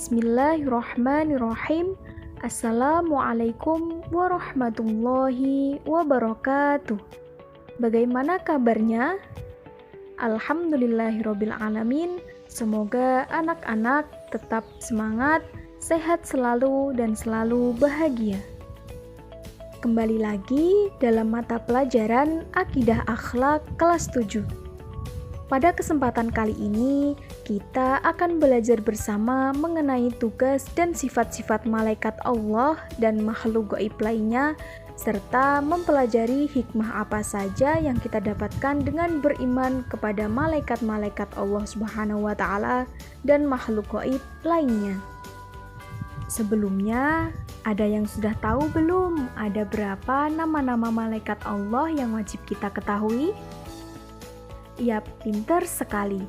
Bismillahirrahmanirrahim. Assalamualaikum warahmatullahi wabarakatuh. Bagaimana kabarnya? Alhamdulillahirrabbilalamin. Semoga anak-anak tetap semangat, sehat selalu, dan selalu bahagia. Kembali lagi dalam mata pelajaran Akidah Akhlak kelas 7. Pada kesempatan kali ini, kita akan belajar bersama mengenai tugas dan sifat-sifat malaikat Allah dan makhluk gaib lainnya, serta mempelajari hikmah apa saja yang kita dapatkan dengan beriman kepada malaikat-malaikat Allah Subhanahu wa Ta'ala dan makhluk gaib lainnya. Sebelumnya, ada yang sudah tahu belum ada berapa nama-nama malaikat Allah yang wajib kita ketahui? Yap, pintar sekali.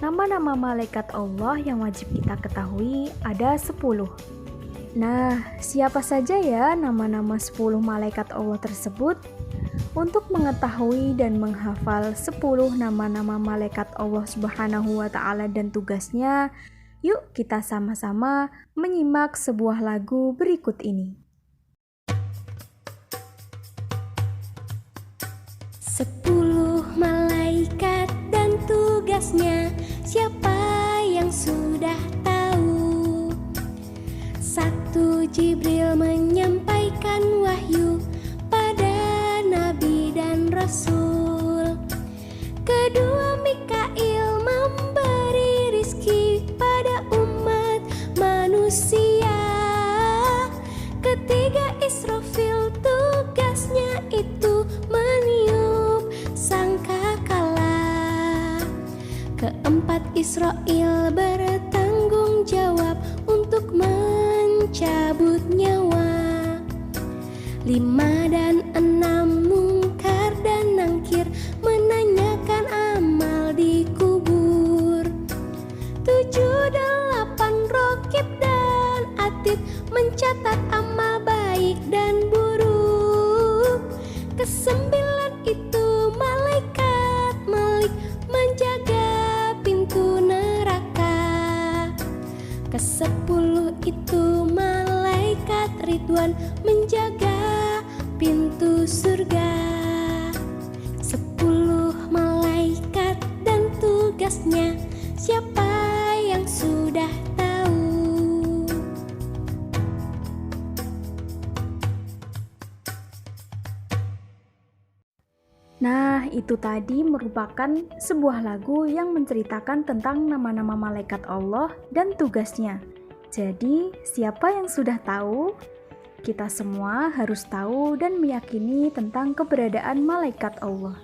Nama-nama malaikat Allah yang wajib kita ketahui ada 10. Nah, siapa saja ya nama-nama 10 malaikat Allah tersebut? Untuk mengetahui dan menghafal 10 nama-nama malaikat Allah Subhanahu wa Ta'ala dan tugasnya, yuk kita sama-sama menyimak sebuah lagu berikut ini. 10 malaikat dan tugasnya, siapa yang sudah tahu? 1. Jibril menyampaikan wahyu pada nabi dan rasul. 2. Mikail memberi rizki pada umat manusia. 3. Israfil tugasnya itu meniup sangkakala. 4. Israil bertanggung jawab untuk mencabut nyawa. 5 dan 6 Mungkar dan Nangkir menanyakan amal di kubur. 7. 8 Rokib dan Atid mencatat amal baik dan buruk. 9 itu malaikat Malik menjaga pintu neraka. 10 itu malaikat Ridwan menjaga pintu surga. 10 malaikat dan tugasnya, siapa yang sudah tahu? Nah, itu tadi merupakan sebuah lagu yang menceritakan tentang nama-nama malaikat Allah dan tugasnya. Jadi, siapa yang sudah tahu? Kita semua harus tahu dan meyakini tentang keberadaan malaikat Allah.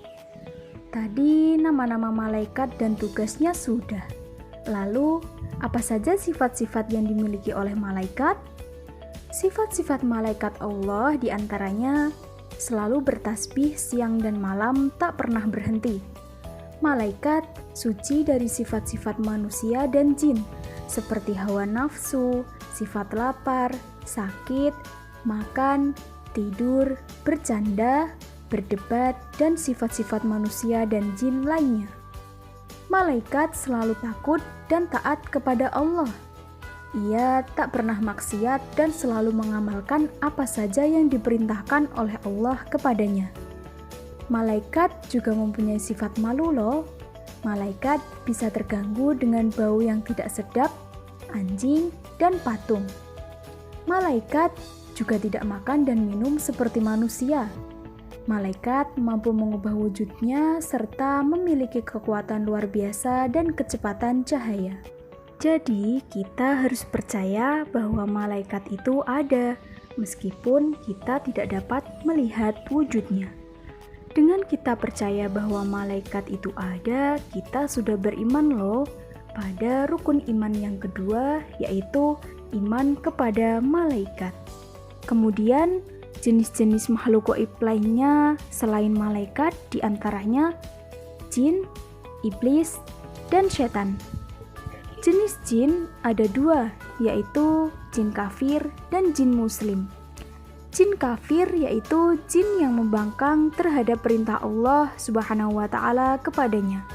Tadi nama-nama malaikat dan tugasnya sudah. Lalu, apa saja sifat-sifat yang dimiliki oleh malaikat? Sifat-sifat malaikat Allah diantaranya selalu bertasbih siang dan malam tak pernah berhenti. Malaikat suci dari sifat-sifat manusia dan jin, seperti hawa nafsu, sifat lapar, sakit, makan, tidur, bercanda, berdebat, dan sifat-sifat manusia dan jin lainnya. Malaikat selalu takut dan taat kepada Allah. Ia tak pernah maksiat dan selalu mengamalkan apa saja yang diperintahkan oleh Allah kepadanya. Malaikat juga mempunyai sifat malu loh. Malaikat bisa terganggu dengan bau yang tidak sedap, anjing, dan patung. Malaikat juga tidak makan dan minum seperti manusia. Malaikat mampu mengubah wujudnya serta memiliki kekuatan luar biasa dan kecepatan cahaya. Jadi, kita harus percaya bahwa malaikat itu ada, meskipun kita tidak dapat melihat wujudnya. Dengan kita percaya bahwa malaikat itu ada, kita sudah beriman loh pada rukun iman yang kedua, yaitu iman kepada malaikat. Kemudian, jenis-jenis makhluk gaib lainnya selain malaikat diantaranya jin, iblis, dan setan. Jenis jin ada 2, yaitu jin kafir dan jin muslim. Jin kafir yaitu jin yang membangkang terhadap perintah Allah Subhanahu wa Ta'ala kepadanya.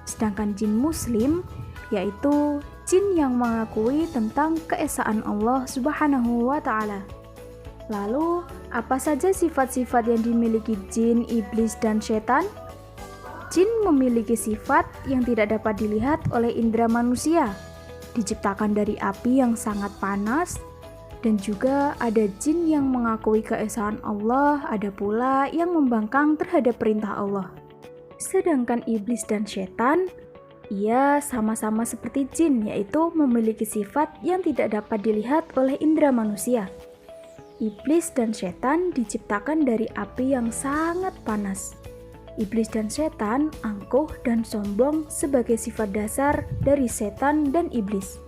Sedangkan jin muslim yaitu jin yang mengakui tentang keesaan Allah Subhanahu wa Ta'ala. Lalu, apa saja sifat-sifat yang dimiliki jin, iblis, dan setan? Jin memiliki sifat yang tidak dapat dilihat oleh indera manusia, diciptakan dari api yang sangat panas, dan juga ada jin yang mengakui keesaan Allah, ada pula yang membangkang terhadap perintah Allah. Sedangkan iblis dan setan, ia sama-sama seperti jin, yaitu memiliki sifat yang tidak dapat dilihat oleh indera manusia. Iblis dan setan diciptakan dari api yang sangat panas. Iblis dan setan angkuh dan sombong sebagai sifat dasar dari setan dan iblis.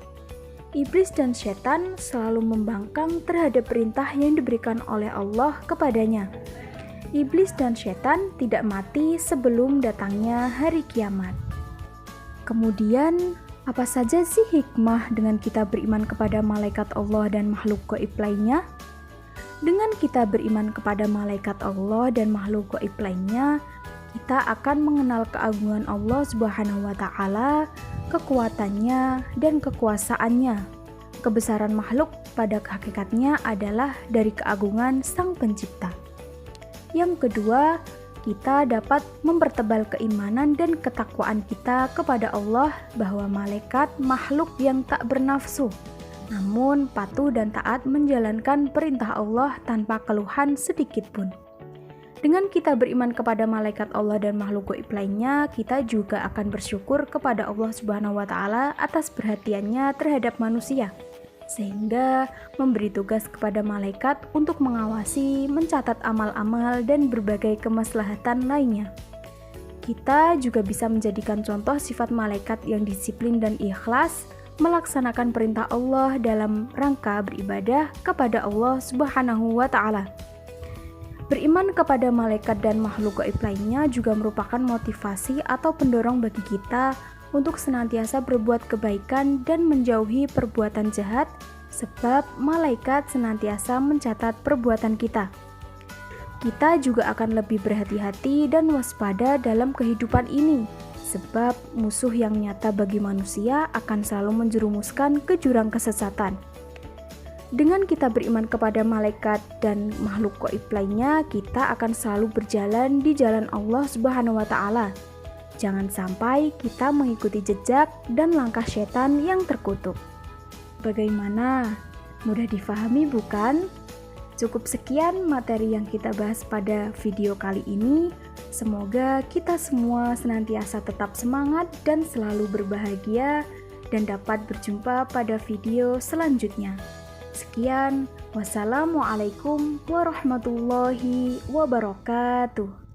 Iblis dan setan selalu membangkang terhadap perintah yang diberikan oleh Allah kepadanya. Iblis dan setan tidak mati sebelum datangnya hari kiamat. Kemudian, apa saja sih hikmah dengan kita beriman kepada malaikat Allah dan makhluk gaib lainnya? Dengan kita beriman kepada malaikat Allah dan makhluk gaib lainnya, kita akan mengenal keagungan Allah Subhanahu wa Ta'ala, kekuatannya, dan kekuasaannya. Kebesaran makhluk pada hakikatnya adalah dari keagungan Sang Pencipta. Yang kedua, kita dapat mempertebal keimanan dan ketakwaan kita kepada Allah bahwa malaikat makhluk yang tak bernafsu, namun patuh dan taat menjalankan perintah Allah tanpa keluhan sedikit pun. Dengan kita beriman kepada malaikat Allah dan makhluk gaib lainnya, kita juga akan bersyukur kepada Allah Subhanahu wa Ta'ala atas perhatiannya terhadap manusia, sehingga memberi tugas kepada malaikat untuk mengawasi, mencatat amal-amal, dan berbagai kemaslahatan lainnya. Kita juga bisa menjadikan contoh sifat malaikat yang disiplin dan ikhlas, melaksanakan perintah Allah dalam rangka beribadah kepada Allah Subhanahu wa Ta'ala. Beriman kepada malaikat dan makhluk gaib lainnya juga merupakan motivasi atau pendorong bagi kita untuk senantiasa berbuat kebaikan dan menjauhi perbuatan jahat, sebab malaikat senantiasa mencatat perbuatan kita. Kita juga akan lebih berhati-hati dan waspada dalam kehidupan ini, sebab musuh yang nyata bagi manusia akan selalu menjerumuskan ke jurang kesesatan. Dengan kita beriman kepada malaikat dan makhluk gaib lainnya, kita akan selalu berjalan di jalan Allah Subhanahu wa Ta'ala. Jangan sampai kita mengikuti jejak dan langkah setan yang terkutuk. Bagaimana? Mudah difahami bukan? Cukup sekian materi yang kita bahas pada video kali ini. Semoga kita semua senantiasa tetap semangat dan selalu berbahagia dan dapat berjumpa pada video selanjutnya. Sekian, wassalamualaikum warahmatullahi wabarakatuh.